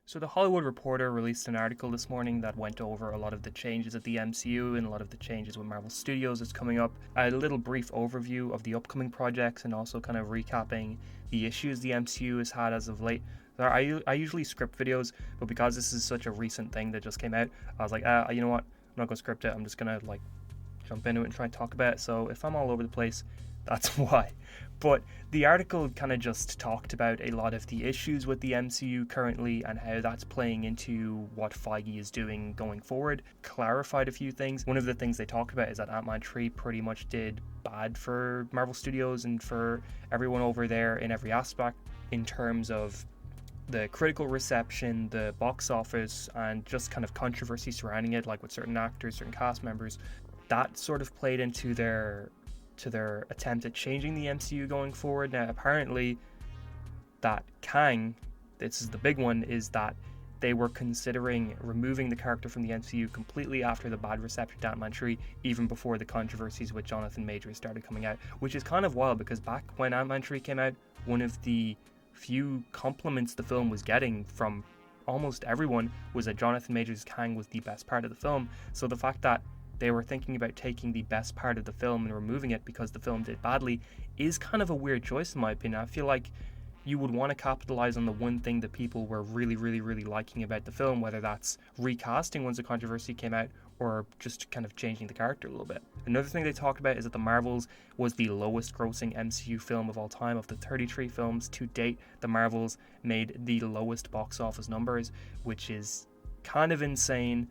So The Hollywood Reporter released an article this morning that went over a lot of the changes at the MCU and a lot of the changes with Marvel Studios that's coming up. A little brief overview of the upcoming projects and also kind of recapping the issues the MCU has had as of late. I usually script videos, but because this is such a recent thing that just came out, I was like, you know what? I'm not going to script it. I'm just going to jump into it and try and talk about it. So if I'm all over the place, that's why. But the article kind of just talked about a lot of the issues with the MCU currently and how that's playing into what Feige is doing going forward. Clarified a few things. One of the things they talked about is that Ant-Man 3 pretty much did bad for Marvel Studios and for everyone over there in every aspect in terms of the critical reception, the box office, and just kind of controversy surrounding it, like with certain actors, certain cast members. That sort of played into their attempt at changing the MCU going forward. Now, apparently, that Kang, this is the big one, is that they were considering removing the character from the MCU completely after the bad reception to Ant-Man 3, even before the controversies with Jonathan Majors started coming out, which is kind of wild because back when Ant-Man 3 came out, one of the few compliments the film was getting from almost everyone was that Jonathan Majors' Kang was the best part of the film. So the fact that they were thinking about taking the best part of the film and removing it because the film did badly is kind of a weird choice in my opinion. I feel like you would want to capitalize on the one thing that people were really liking about the film, whether that's recasting once the controversy came out or just kind of changing the character a little bit. Another thing they talked about is that The Marvels was the lowest grossing MCU film of all time. Of the 33 films to date, The Marvels made the lowest box office numbers, which is kind of insane.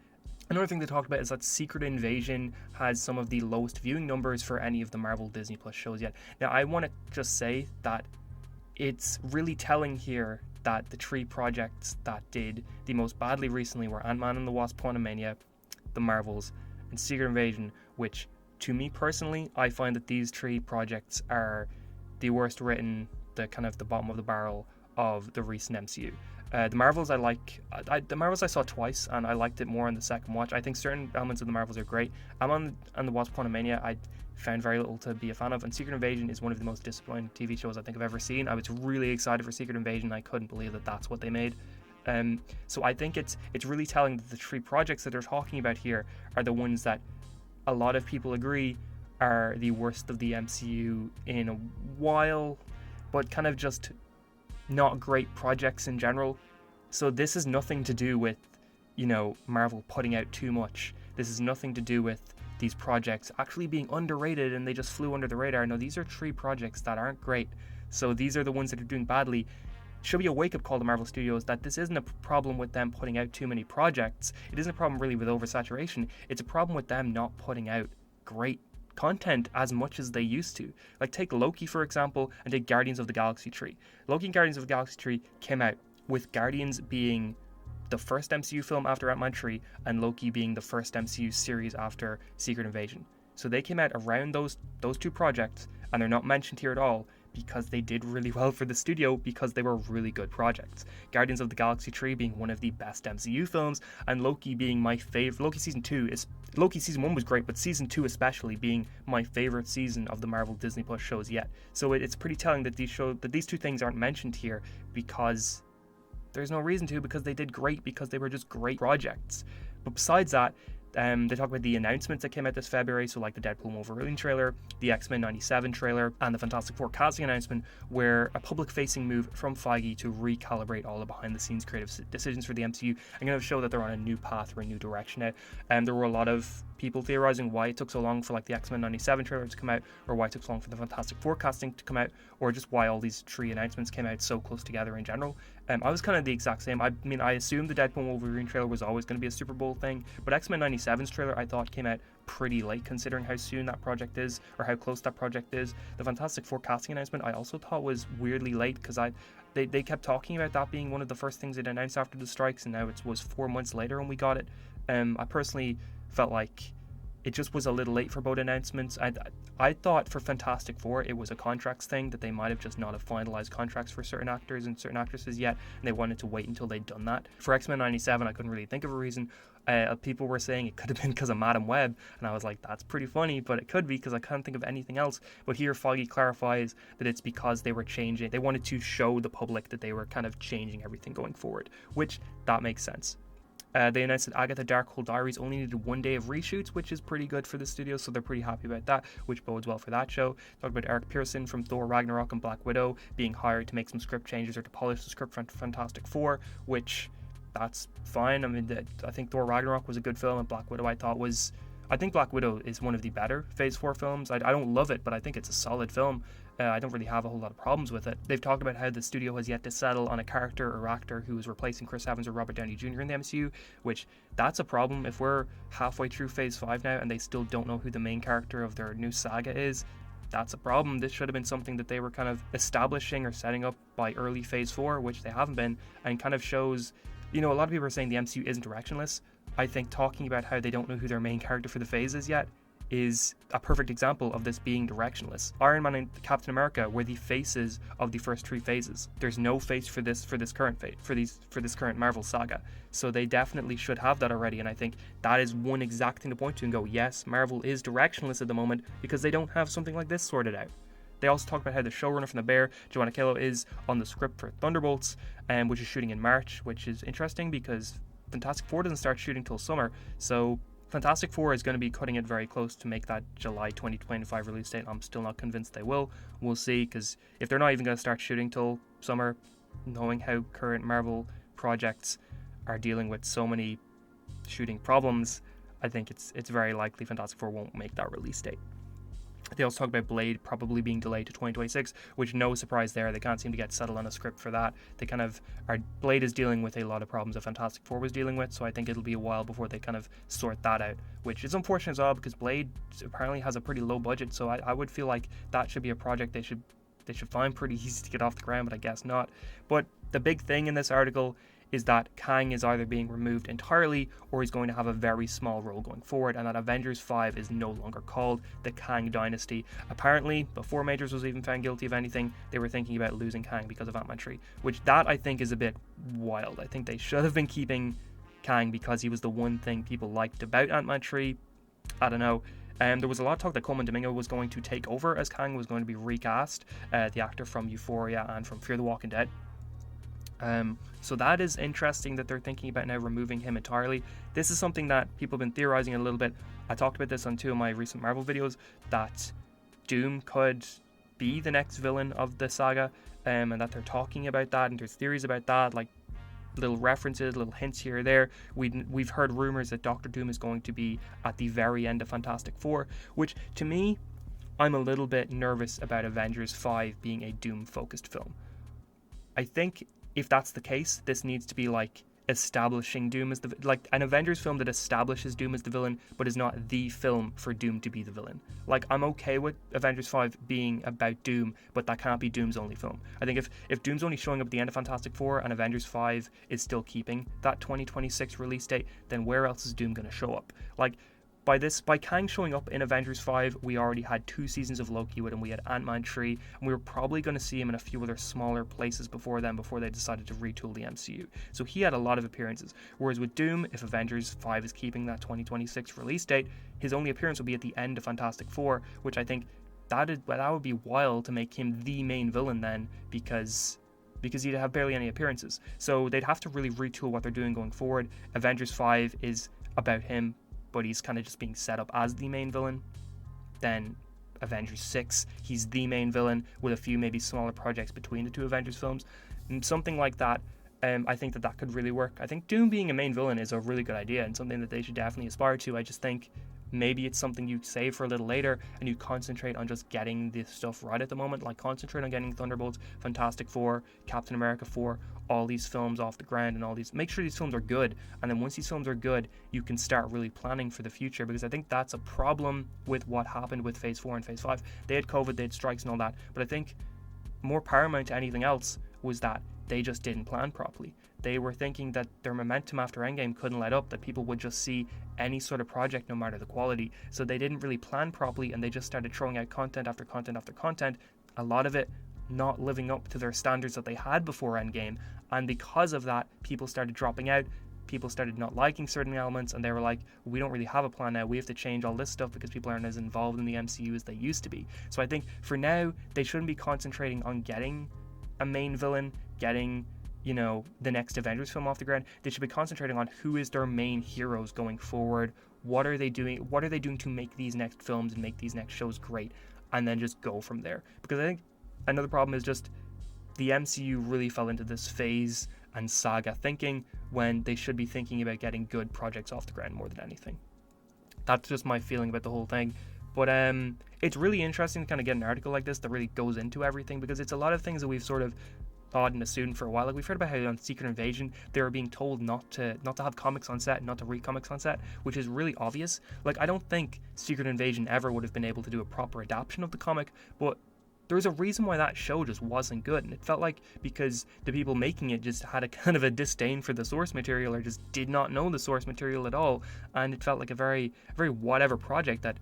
Another thing they talked about is that Secret Invasion has some of the lowest viewing numbers for any of the Marvel Disney Plus shows yet. Now, I want to just say that it's really telling here that the three projects that did the most badly recently were Ant-Man and the Wasp: Quantumania, The Marvels, and Secret Invasion, which, to me personally, I find that these three projects are the worst written, the kind of the bottom of the barrel of the recent MCU. The Marvels the Marvels I saw twice and I liked it more on the second watch. I think certain elements of the Marvels are great. Ant-Man and the Wasp: Quantumania I found very little to be a fan of, and Secret Invasion is one of the most disappointing TV shows I think I've ever seen. I was really excited for Secret Invasion. I couldn't believe that that's what they made. So I think it's really telling that the three projects that they're talking about here are the ones that a lot of people agree are the worst of the MCU in a while, but kind of just not great projects in general. So this is nothing to do with, Marvel putting out too much. This is nothing to do with these projects actually being underrated and they just flew under the radar. No, these are three projects that aren't great. So these are the ones that are doing badly. Should be a wake-up call to Marvel Studios that this isn't a problem with them putting out too many projects. It isn't a problem really with oversaturation. It's a problem with them not putting out great content as much as they used to. Like, take Loki, for example, and take Guardians of the Galaxy 3. Loki and Guardians of the Galaxy 3 came out with Guardians being the first MCU film after Ant-Man 3 and Loki being the first MCU series after Secret Invasion. So they came out around those two projects, and they're not mentioned here at all because they did really well for the studio because they were really good projects. Guardians of the Galaxy 3 being one of the best MCU films, and Loki being my favorite. Loki season 1 was great, but season 2 especially being my favorite season of the Marvel Disney Plus shows yet. So it's pretty telling that these two things aren't mentioned here because there's no reason to, because they did great, because they were just great projects. But besides that, they talk about the announcements that came out this February, so like the Deadpool and Wolverine trailer, the X-Men 97 trailer, and the Fantastic Four casting announcement, were a public-facing move from Feige to recalibrate all the behind-the-scenes creative decisions for the MCU and kind of show that they're on a new path or a new direction now. And there were a lot of people theorizing why it took so long for like the X-Men 97 trailer to come out, or why it took so long for the Fantastic Four casting to come out, or just why all these three announcements came out so close together in general. I was kind of the exact same. I mean, I assumed the Deadpool and Wolverine trailer was always going to be a Super Bowl thing, but X-Men 97's trailer I thought came out pretty late considering how soon that project is, or how close that project is. The Fantastic Four casting announcement I also thought was weirdly late because they kept talking about that being one of the first things they'd announced after the strikes, and now it was 4 months later when we got it. I personally felt like it just was a little late for both announcements. I thought for Fantastic Four it was a contracts thing, that they might have just not have finalized contracts for certain actors and certain actresses yet, and they wanted to wait until they'd done that. For X-Men 97, I couldn't really think of a reason. People were saying it could have been because of Madam Web, and I was like, that's pretty funny, but it could be because I can't think of anything else. But here Foggy clarifies that it's because they were changing. They wanted to show the public that they were kind of changing everything going forward, which that makes sense. They announced that Agatha Darkhold Diaries only needed 1 day of reshoots, which is pretty good for the studio, so they're pretty happy about that, which bodes well for that show. Talked about Eric Pearson from Thor Ragnarok and Black Widow being hired to make some script changes or to polish the script for Fantastic Four, which that's fine. I mean, I think Thor Ragnarok was a good film, and Black Widow I think Black Widow is one of the better Phase 4 films. I don't love it, but I think it's a solid film. I don't really have a whole lot of problems with it. They've talked about how the studio has yet to settle on a character or actor who is replacing Chris Evans or Robert Downey Jr. in the MCU, which that's a problem. If we're halfway through Phase 5 now and they still don't know who the main character of their new saga is, that's a problem. This should have been something that they were kind of establishing or setting up by early Phase 4, which they haven't been, and kind of shows, a lot of people are saying the MCU isn't directionless. I think talking about how they don't know who their main character for the phase is yet is a perfect example of this being directionless. Iron Man and Captain America were the faces of the first 3 phases. There's no face for this current phase, for this current Marvel saga. So they definitely should have that already, and I think that is one exact thing to point to and go, yes, Marvel is directionless at the moment because they don't have something like this sorted out. They also talked about how the showrunner from The Bear, Joanna Kalo, is on the script for Thunderbolts, which is shooting in March, which is interesting because Fantastic Four doesn't start shooting till summer, so Fantastic Four is going to be cutting it very close to make that July 2025 release date. I'm still not convinced they will. We'll see, because if they're not even going to start shooting till summer, knowing how current Marvel projects are dealing with so many shooting problems, I think it's very likely Fantastic Four won't make that release date. They also talked about Blade probably being delayed to 2026, which no surprise there. They can't seem to get settled on a script for that. They kind of are. Blade is dealing with a lot of problems that Fantastic Four was dealing with, so I think it'll be a while before they kind of sort that out, which is unfortunate as well because Blade apparently has a pretty low budget, so I would feel like that should be a project they should find pretty easy to get off the ground, but I guess not. But the big thing in this article is that Kang is either being removed entirely or he's going to have a very small role going forward, and that Avengers 5 is no longer called the Kang Dynasty. Apparently, before Majors was even found guilty of anything, they were thinking about losing Kang because of Ant-Man 3, which that I think is a bit wild. I think they should have been keeping Kang because he was the one thing people liked about Ant-Man 3. I don't know. There was a lot of talk that Coleman Domingo was going to take over as Kang, was going to be recast, the actor from Euphoria and from Fear the Walking Dead. So that is interesting that they're thinking about now removing him entirely. This is something that people have been theorizing a little bit. I talked about this on 2 of my recent Marvel videos, that Doom could be the next villain of the saga, and that they're talking about that, and there's theories about that, like little references, little hints here or there. We've heard rumors that Doctor Doom is going to be at the very end of Fantastic Four, which to me, I'm a little bit nervous about Avengers 5 being a Doom-focused film. I think if that's the case, this needs to be like establishing Doom as like an Avengers film that establishes Doom as the villain, but is not the film for Doom to be the villain. Like, I'm okay with Avengers 5 being about Doom, but that can't be Doom's only film. I think if Doom's only showing up at the end of Fantastic Four and Avengers 5 is still keeping that 2026 release date, then where else is Doom going to show up? Like, by Kang showing up in Avengers 5, we already had 2 seasons of Loki with him. We had Ant-Man 3, and we were probably going to see him in a few other smaller places before they decided to retool the MCU. So he had a lot of appearances. Whereas with Doom, if Avengers 5 is keeping that 2026 release date, his only appearance will be at the end of Fantastic Four, which I think that would be wild to make him the main villain then, because he'd have barely any appearances. So they'd have to really retool what they're doing going forward. Avengers 5 is about him, but he's kind of just being set up as the main villain. Then Avengers 6, he's the main villain with a few maybe smaller projects between the 2 Avengers films. And something like that, I think that could really work. I think Doom being a main villain is a really good idea and something that they should definitely aspire to. I just think maybe it's something you save for a little later and you concentrate on just getting this stuff right at the moment. Like, concentrate on getting Thunderbolts, Fantastic Four, Captain America 4, all these films off the ground, and make sure these films are good, and then once these films are good, you can start really planning for the future, because I think that's a problem with what happened with Phase 4 and Phase 5. They had COVID, they had strikes and all that, but I think more paramount to anything else was that they just didn't plan properly. they were thinking that their momentum after Endgame couldn't let up, that people would just see any sort of project no matter the quality. So they didn't really plan properly, and they just started throwing out content after content after content, a lot of it not living up to their standards that they had before Endgame. And because of that, people started dropping out, people started not liking certain elements, and they were like, we don't really have a plan now, we have to change all this stuff because people aren't as involved in the MCU as they used to be. So I think for now, they shouldn't be concentrating on getting a main villain, getting, you know, the next Avengers film off the ground. They should be concentrating on who is their main heroes going forward, what are they doing to make these next films and make these next shows great, and then just go from there. Because I think another problem is just the MCU really fell into this phase and saga thinking when they should be thinking about getting good projects off the ground more than anything. That's just my feeling about the whole thing. But it's really interesting to kind of get an article like this that really goes into everything, because it's a lot of things that we've sort of thought and assumed for a while. Like, we've heard about how on Secret Invasion they were being told not to have comics on set, not to read comics on set, which is really obvious. Like, I don't think Secret Invasion ever would have been able to do a proper adaptation of the comic, but there's a reason why that show just wasn't good, and it felt like because the people making it just had a kind of a disdain for the source material, or just did not know the source material at all, and it felt like a very, very whatever project that,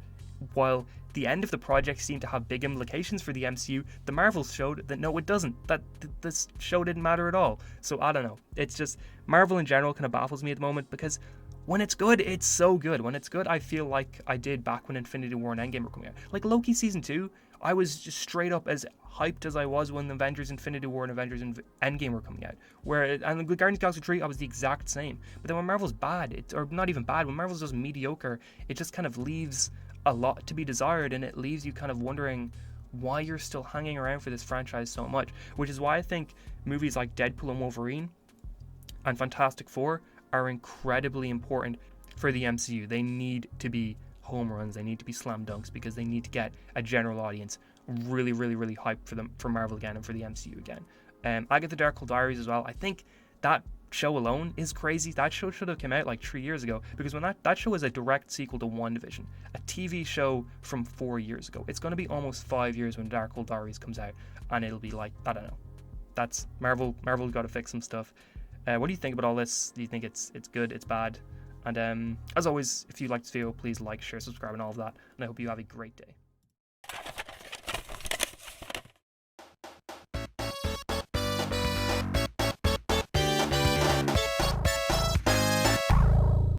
while the end of the project seemed to have big implications for the MCU, the Marvels showed that no, it doesn't, that this show didn't matter at all. So I don't know, it's just, Marvel in general kind of baffles me at the moment, because when it's good, it's so good. When it's good, I feel like I did back when Infinity War and Endgame were coming out. Like Loki Season 2, I was just straight up as hyped as I was when Avengers Infinity War and Avengers Endgame were coming out. And with Guardians of the Galaxy 3, I was the exact same. But then when Marvel's bad, or not even bad, when Marvel's just mediocre, it just kind of leaves a lot to be desired, and it leaves you kind of wondering why you're still hanging around for this franchise so much. Which is why I think movies like Deadpool and Wolverine and Fantastic Four are incredibly important for the MCU. They need to be home runs, they need to be slam dunks, because they need to get a general audience really, really, really hyped for Marvel again and for the MCU again. I get the Darkhold Diaries as well. I think that show alone is crazy. That show should have come out like 3 years ago, because when that show is a direct sequel to WandaVision, a TV show from 4 years ago. It's going to be almost 5 years when Darkhold Diaries comes out, and it'll be like, I don't know. That's Marvel's got to fix some stuff. What do you think about all this? Do you think it's good, it's bad? And as always, if you like this video, please like, share, subscribe, and all of that. And I hope you have a great day.